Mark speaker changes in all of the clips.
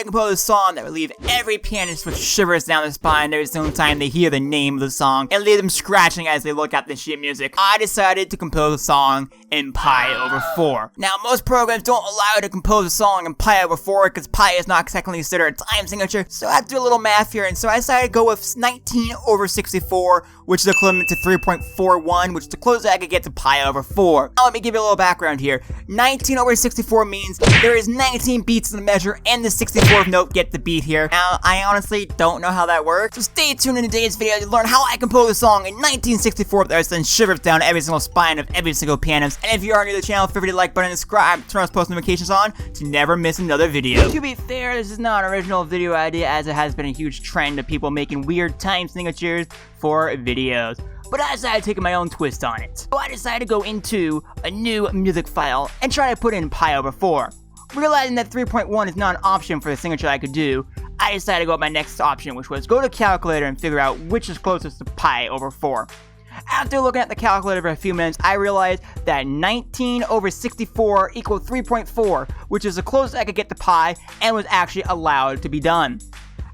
Speaker 1: to compose a song that would leave every pianist with shivers down their spine every single time they hear the name of the song and leave them scratching as they look at the sheet music. I decided to compose a song in pi/4. Now, most programs don't allow you to compose a song in pi/4 because pi is not exactly considered a time signature, so I have to do a little math here, and so I decided to go with 19/64, which is equivalent to 3.41, which is the closest I could get to pi/4. Now, let me give you a little background here. 19/64 means there is 19 beats in the measure, and the 64th note gets the beat here. Now, I honestly don't know how that works, so stay tuned in today's video to learn how I compose a song in 1964 that sends shivers down every single spine of every single pianist. And if you are new to the channel, feel free to like button and subscribe, turn those post notifications on to never miss another video. To be fair, this is not an original video idea, as it has been a huge trend of people making weird time signatures for videos. But I decided to take my own twist on it. So I decided to go into a new music file and try to put in pi/4. Realizing that 3.1 is not an option for the signature I could do, I decided to go with my next option, which was go to calculator and figure out which is closest to pi/4. After looking at the calculator for a few minutes, I realized that 19/64 equals 3.4, which is the closest I could get to pi and was actually allowed to be done.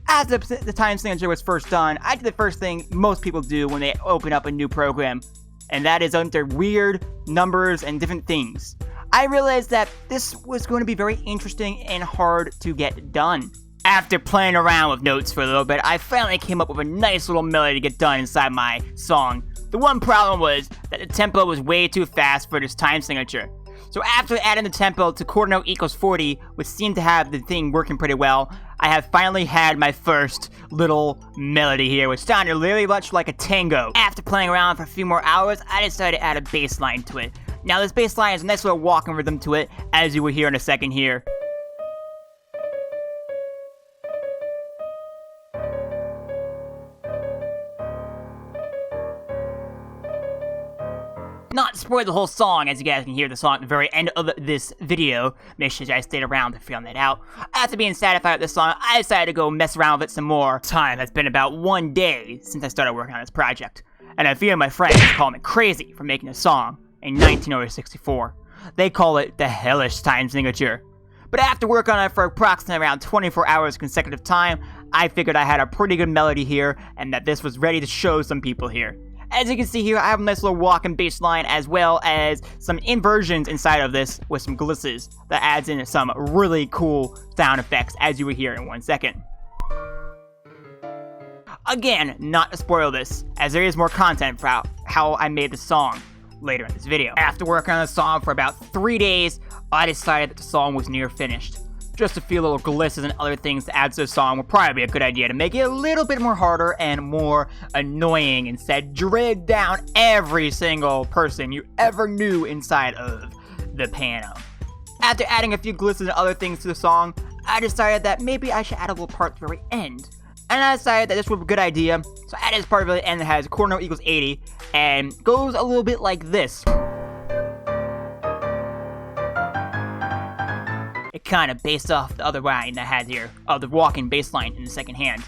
Speaker 1: After the time signature was first done, I did the first thing most people do when they open up a new program, and that is enter weird numbers and different things. I realized that this was going to be very interesting and hard to get done. After playing around with notes for a little bit, I finally came up with a nice little melody to get done inside my song. The one problem was that the tempo was way too fast for this time signature. So after adding the tempo to quarter note equals 40, which seemed to have the thing working pretty well, I have finally had my first little melody here, which sounded really much like a tango. After playing around for a few more hours, I decided to add a bass line to it. Now this bass line has a nice little walking rhythm to it, as you will hear in a second here. Not to spoil the whole song, as you guys can hear the song at the very end of this video. Make sure you guys stay around to figure that out. After being satisfied with this song, I decided to go mess around with it some more. Time has been about 1 day since I started working on this project, and a few of my friends call me crazy for making a song in 19/64. They call it the hellish time signature. But after working on it for approximately around 24 hours consecutive time, I figured I had a pretty good melody here, and that this was ready to show some people here. As you can see here, I have a nice little walking bass line as well as some inversions inside of this with some glisses that adds in some really cool sound effects, as you will hear in 1 second. Again, not to spoil this, as there is more content for how I made the song later in this video. After working on the song for about 3 days, I decided that the song was near finished. Just a few little glisses and other things to add to the song would probably be a good idea to make it a little bit more harder and more annoying, instead drag down every single person you ever knew inside of the piano. After adding a few glisses and other things to the song, I decided that maybe I should add a little part at the very end. And I decided that this would be a good idea, so I added this part at the very end that has quarter note equals 80 and goes a little bit like this. It kind of based off the other line I had here, of the walking bass line in the second hand.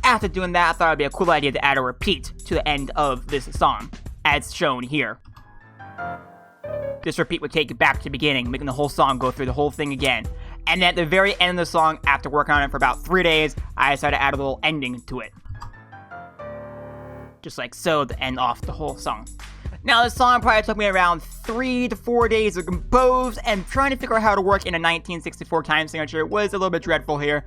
Speaker 1: After doing that, I thought it would be a cool idea to add a repeat to the end of this song, as shown here. This repeat would take you back to the beginning, making the whole song go through the whole thing again. And at the very end of the song, after working on it for about 3 days, I decided to add a little ending to it. Just like so, to end off the whole song. Now, this song probably took me around 3 to 4 days to compose, and trying to figure out how to work in a 1964 time signature was a little bit dreadful here.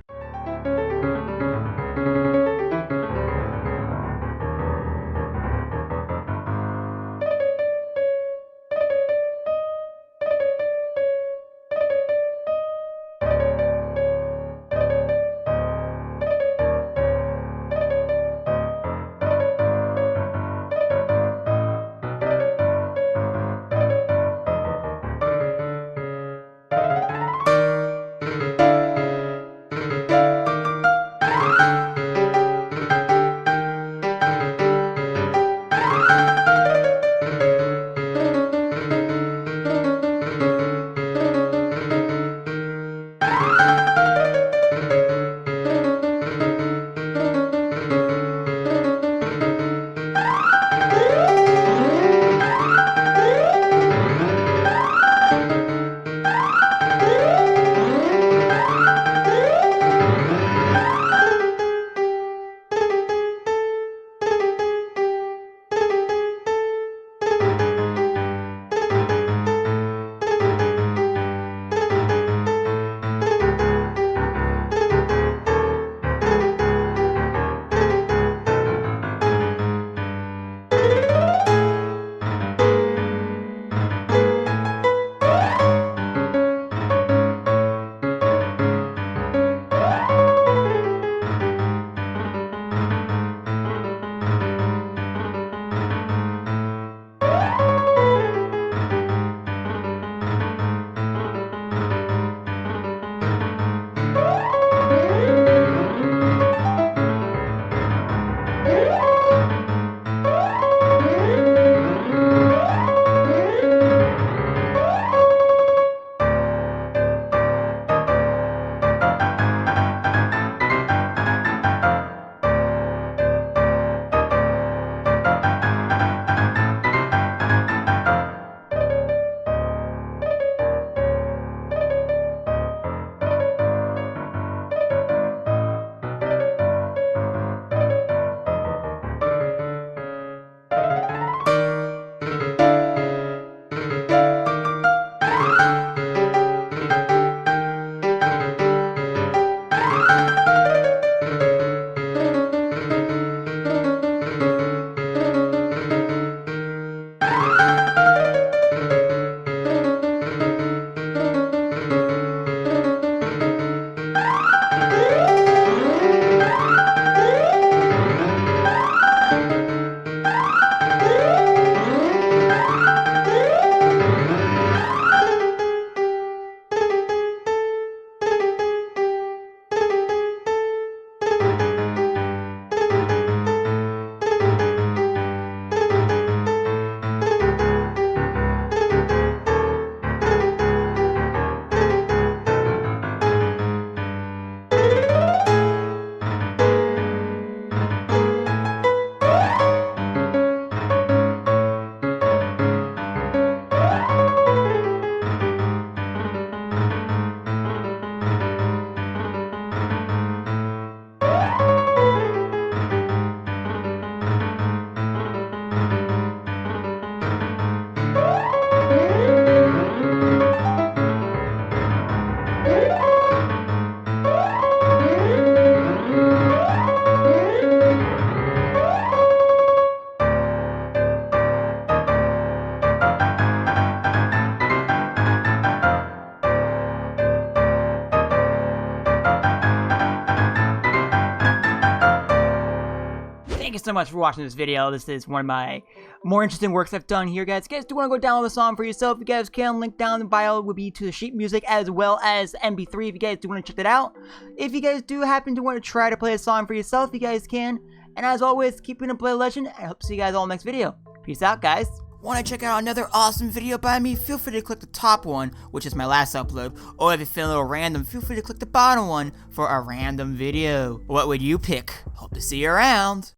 Speaker 1: so much for watching this video. This is one of my more interesting works I've done here, guys. If you guys do want to go download the song for yourself, you guys can. Link down in the bio will be to the sheet music as well as MP3 if you guys do want to check that out. If you guys do happen to want to try to play a song for yourself, you guys can. And as always, keep it a play legend. I hope to see you guys all next video. Peace out, guys. Want to check out another awesome video by me? Feel free to click the top one, which is my last upload. Or if you feel a little random, feel free to click the bottom one for a random video. What would you pick? Hope to see you around.